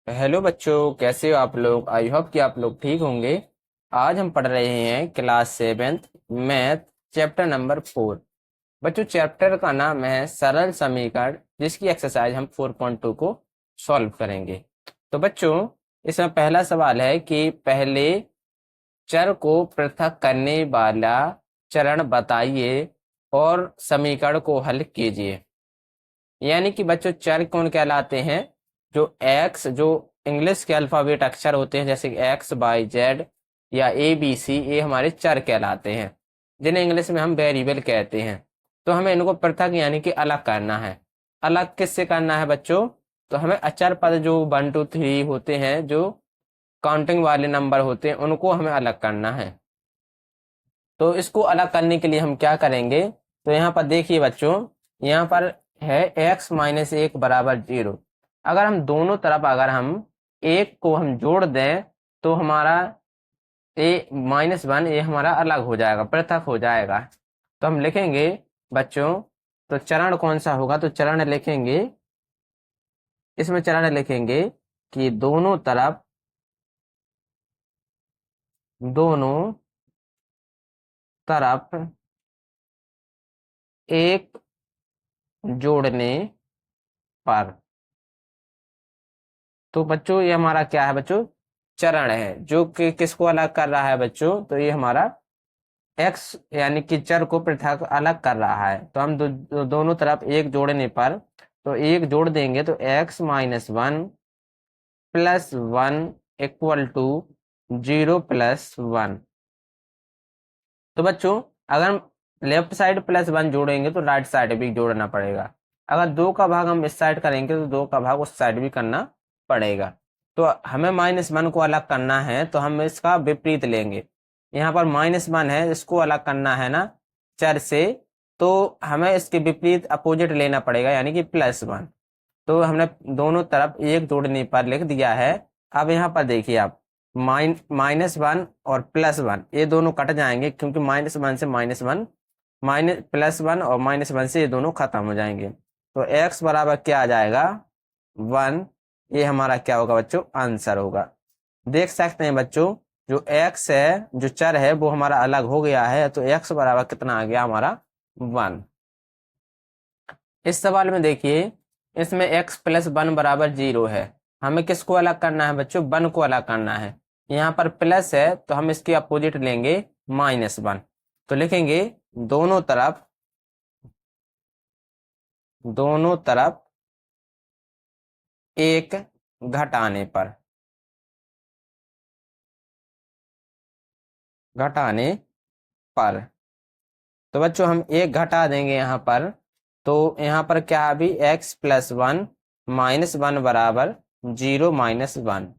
Hello बच्चों, कैसे हो आप लोग। आई होप कि आप लोग ठीक होंगे। आज हम पढ़ रहे हैं class seventh math chapter number 4। बच्चों, चैप्टर का नाम है सरल समीकरण, जिसकी एक्सरसाइज हम 4.2 को सॉल्व करेंगे। तो बच्चों, इसमें पहला सवाल है कि पहले चर को पृथक करने वाला चरण बताइए और समीकरण को हल कीजिए। यानी कि बच्चों, चर कौन कहलाते हैं? जो एक्स, जो इंग्लिश के अल्फाबेट अक्षर होते हैं, जैसे एक्स वाई जेड या ए बी सी, ये हमारे चर कहलाते हैं, जिन्हें इंग्लिश में हम वेरिएबल कहते हैं। तो हमें इनको पृथक यानी कि अलग करना है। अलग किससे करना है बच्चों? तो हमें अचर पद जो 1 2 3 होते हैं, जो काउंटिंग वाले नंबर होते हैं, उनको हमें अलग करना है। तो इसको अलग करने के लिए हम क्या करेंगे? तो यहाँ पर देखिए बच्चों, यहाँ पर है x-1 बराबर 0। अगर हम दोनों तरफ अगर हम एक को हम जोड़ दें तो हमारा -1 ये हमारा अलग हो जाएगा, पृथक हो जाएगा। तो हम लिखेंगे बच्चों, तो चरण कौन सा होगा? तो चरण लिखेंगे, इसमें चरण लिखेंगे कि दोनों तरफ एक जोड़ने पर। तो बच्चों, ये हमारा क्या है बच्चों? चरण है, जो कि किसको अलग कर रहा है बच्चों? तो ये हमारा एक्स यानी कि चर को पृथक अलग कर रहा है। तो हम दोनों तरफ एक जोड़ने पर, तो एक जोड़ देंगे तो x-1 + 1 = 0 + 1। तो बच्चों, अगर हम लेफ्ट साइड +1 जोड़ेंगे तो राइट साइड भी जोड़ना पड़ेगा। अगर दो का भाग हम इस साइड करेंगे तो दो का भाग उस साइड भी करना पड़ेगा। तो हमें -1 को अलग करना है, तो हम इसका विपरीत लेंगे। यहाँ पर -1 है, इसको अलग करना है ना चर से, तो हमें इसके विपरीत अपोजिट लेना पड़ेगा, यानी कि +1। तो हमने दोनों तरफ एक जोड़ने पर लिख दिया है। अब यहाँ पर देखिए आप, -1 और +1 ये दोनों कट जाएंगे, क्योंकि -1 से -1, +1 और -1 से ये दोनों खत्म हो जाएंगे। तो x बराबर क्या आ जाएगा? 1। ये हमारा क्या होगा बच्चों? आंसर होगा। देख सकते हैं बच्चों, जो x है, जो चर है, वो हमारा अलग हो गया है। तो x बराबर कितना आ गया हमारा? 1। इस सवाल में देखिए, इसमें x + 1 = 0 है। हमें किसको अलग करना है बच्चों? 1 को अलग करना है। यहाँ पर प्लस है तो हम इसके अपोजिट लेंगे -1। तो लिखेंगे दोनों तरफ दोनों तरफ एक घटाने पर, घटाने पर। तो बच्चों, हम एक घटा देंगे यहाँ पर। तो यहाँ पर क्या है अभी? x + 1 -1 बराबर 0 - 1।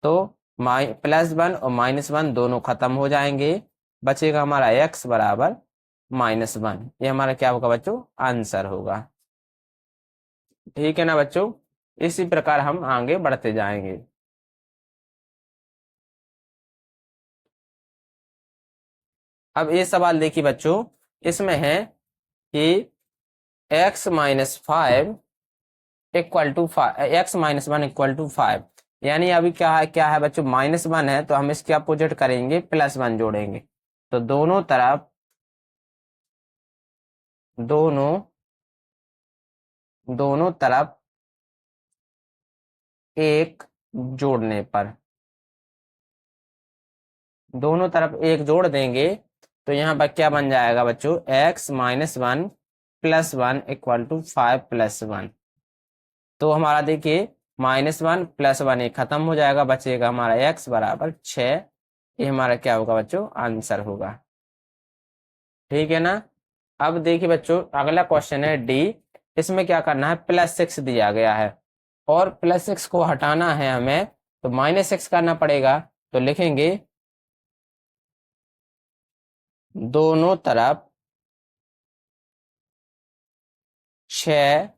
तो +1 और -1 दोनों खत्म हो जाएंगे, बचेगा हमारा x बराबर -1। ये हमारा क्या होगा बच्चों? आंसर होगा। ठीक है ना बच्चों? इसी प्रकार हम आगे बढ़ते जाएंगे। अब ये सवाल देखिए बच्चों, इसमें है कि x-5 = 5। यानी अभी क्या है बच्चों? -1 है, तो हम इसके अपोजिट करेंगे, +1 जोड़ेंगे। तो दोनों दोनों तरफ एक जोड़ने पर, दोनों तरफ एक जोड़ देंगे तो यहाँ पर क्या बन जाएगा बच्चों? x-1 + 1 = 5 + 1। तो हमारा देखिए, -1 +1 ये खत्म हो जाएगा, बचेगा हमारा x बराबर 6। ये हमारा क्या होगा बच्चों? आंसर होगा। ठीक है ना? अब देखिए बच्चों, अगला क्वेश्चन है डी। इसमें क्या करना है? +6 दिया गया है और +6 को हटाना है हमें, तो -6 करना पड़ेगा। तो लिखेंगे दोनों तरफ 6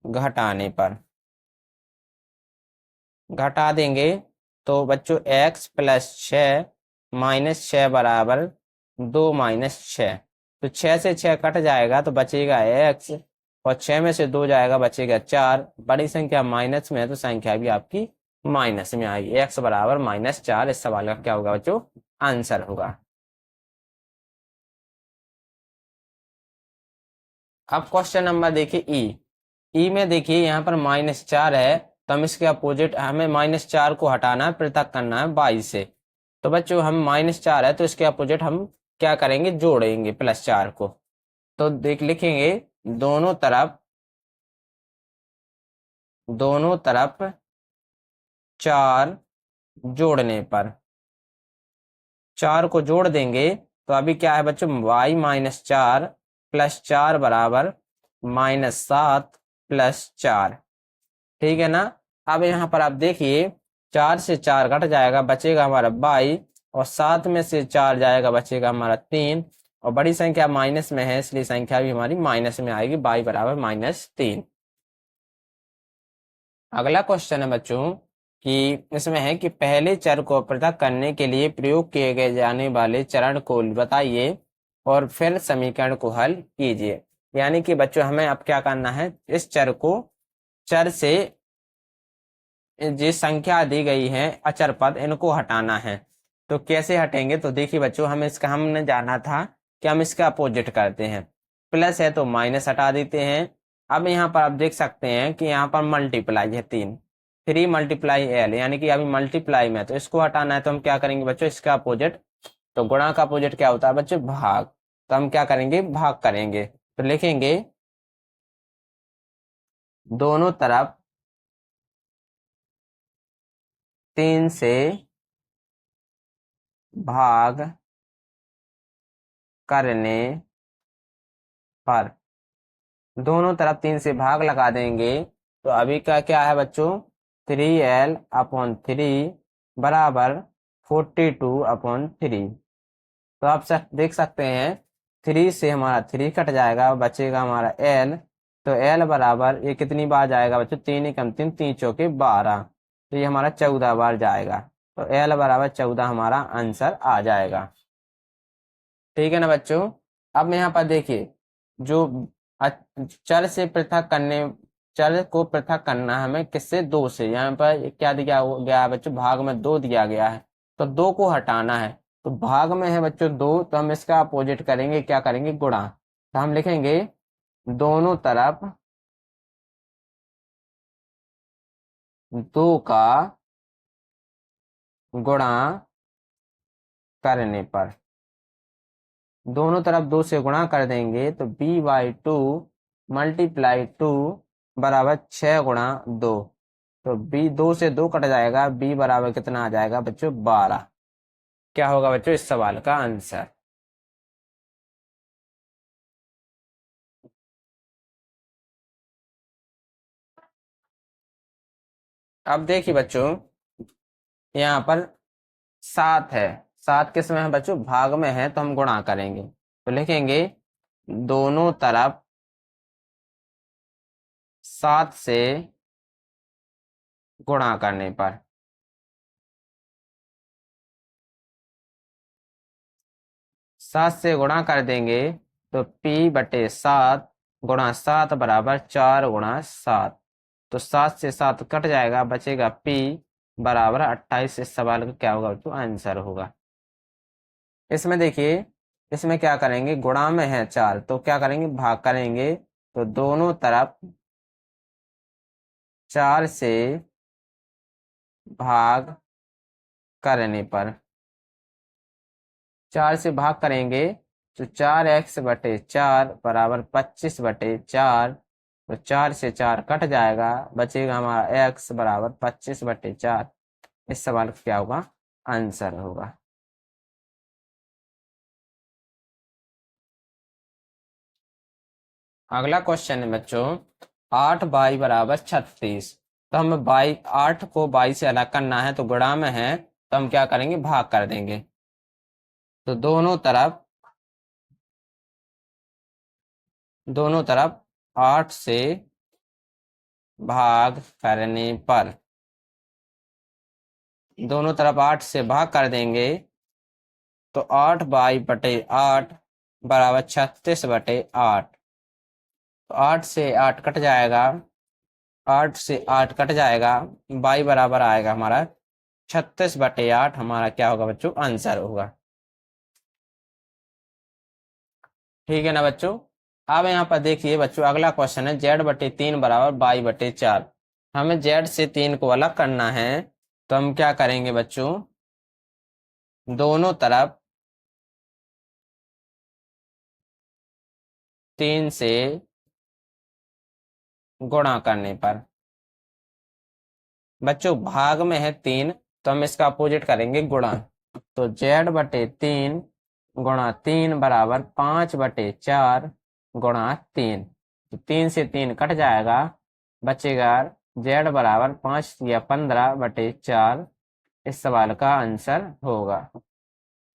घटाने पर, घटा देंगे तो बच्चों x + 6 -6 बराबर 2 - 6। तो 6 से 6 कट जाएगा तो बचेगा x, और 6 में से 2 जाएगा, बचेगा 4। बड़ी संख्या माइनस में है तो संख्या भी आपकी माइनस में आएगी, x बराबर -4 इस सवाल का क्या होगा बच्चों, आंसर होगा। अब क्वेश्चन नंबर देखिए ई में देखिए यहाँ पर -4 है, तो हम इसके अपोजिट, हमें -4 को हटाना है, पृथक करना है 22 से। तो बच्चों हम -4 है तो इसके अपोजिट हम क्या करेंगे, जोड़ेंगे +4 को। तो देख लिखेंगे दोनों तरफ, दोनों तरफ 4 जोड़ने पर, 4 को जोड़ देंगे तो अभी क्या है बच्चों, y-4 +4 बराबर -7 +4, ठीक है ना। अब यहाँ पर आप देखिए 4 से 4 घट जाएगा, बचेगा हमारा 22, और 7 में से 4 जाएगा, बचेगा हमारा 3, और बड़ी संख्या माइनस में है इसलिए संख्या भी हमारी माइनस में आएगी, y बराबर -3। अगला क्वेश्चन है बच्चों कि इसमें है कि पहले चर को पृथक करने के लिए प्रयोग किए गए जाने वाले चरण को बताइए और फिर समीकरण को हल कीजिए। यानी कि बच्चों हमें अब क्या करना है, इस चर को, चर से जिस संख्या दी गई है अचर पद, इनको हटाना है। तो कैसे हटेंगे, तो देखिए बच्चों हमने जाना था कि हम इसका अपोजिट करते हैं, प्लस है तो माइनस हटा देते हैं। अब यहाँ पर आप देख सकते हैं कि यहाँ पर मल्टीप्लाई है 3, 3 × l, यानी कि अभी मल्टीप्लाई में, तो इसको हटाना है तो हम क्या करेंगे बच्चों, इसका अपोजिट, तो गुणा का अपोजिट क्या होता है बच्चों, भाग, तो हम क्या करेंगे, भाग करेंगे। तो लिखेंगे दोनों तरफ 3 से भाग करने पर, दोनों तरफ 3 से भाग लगा देंगे। तो अभी का क्या है बच्चों, 3l/3 बराबर 42/3। तो आप देख सकते हैं 3 से हमारा 3 कट जाएगा, बचेगा हमारा l, तो l बराबर ये कितनी बार जाएगा बच्चों, 3 एकम 3, 3 चौके 12, तो ये हमारा 14 बार जाएगा। तो l बराबर 14 हमारा आंसर आ जाएगा, ठीक है ना बच्चों। अब यहाँ पर देखिए जो अ- चर से पृथक करने, चर को पृथक करना है हमें किससे, 2 से। यहाँ पर क्या दिया गया है बच्चों, भाग में 2 दिया गया है, तो 2 को हटाना है। तो भाग में है बच्चों 2, तो हम इसका अपोजिट करेंगे, क्या करेंगे, गुणा। तो हम लिखेंगे दोनों तरफ 2 का गुणा करने पर, दोनों तरफ 2 से गुणा कर देंगे तो b/2 × 2 बराबर 6 × 2, तो b 2 से 2 कट जाएगा, b बराबर कितना आ जाएगा बच्चों, 12। क्या होगा बच्चों इस सवाल का आंसर। अब देखिए बच्चों यहाँ पर 7 है, 7 किस में है बच्चों, भाग में है, तो हम गुणा करेंगे। तो लिखेंगे दोनों तरफ 7 से गुणा करने पर, 7 से गुणा कर देंगे तो p/7 गुणा 7 बराबर 4 × 7, तो 7 से 7 कट जाएगा, बचेगा p बराबर 28। इस सवाल का क्या होगा तो आंसर होगा। इसमें देखिए, इसमें क्या करेंगे, गुणा में है 4 तो क्या करेंगे, भाग करेंगे। तो दोनों तरफ 4 से भाग करने पर, 4 से भाग करेंगे तो 4x/4 बराबर 25/4, तो 4 से 4 कट जाएगा, बचेगा हमारा x बराबर 25/4। इस सवाल का क्या होगा, आंसर होगा। अगला क्वेश्चन है बच्चों 8y बराबर 36। तो हम 8 को 22 से अलग करना है, तो गुणा में है तो हम क्या करेंगे, भाग कर देंगे। तो दोनों तरफ 8 से भाग करने पर, दोनों तरफ 8 से भाग कर देंगे तो 8y/8 बराबर 36/8, तो 8 से 8 कट जाएगा, 8 से 8 कट जाएगा, y बराबर आएगा हमारा 36/8 हमारा क्या होगा बच्चों, आंसर होगा। ठीक है ना बच्चों। अब यहाँ पर देखिए बच्चों, अगला क्वेश्चन है z/3 बराबर y/4। हमें z से 3 को अलग करना है, तो हम क्या करेंगे बच्चों, दोनों तरफ 3 से गुणा करने पर, बच्चों भाग में है 3, तो हम इसका अपोजिट करेंगे गुणा। तो z/3 गुणा 3 बराबर 5/4 गुणा 3। तो 3 से 3 कट जाएगा, बचेगा z बराबर 5 या 15/4। इस सवाल का आंसर होगा।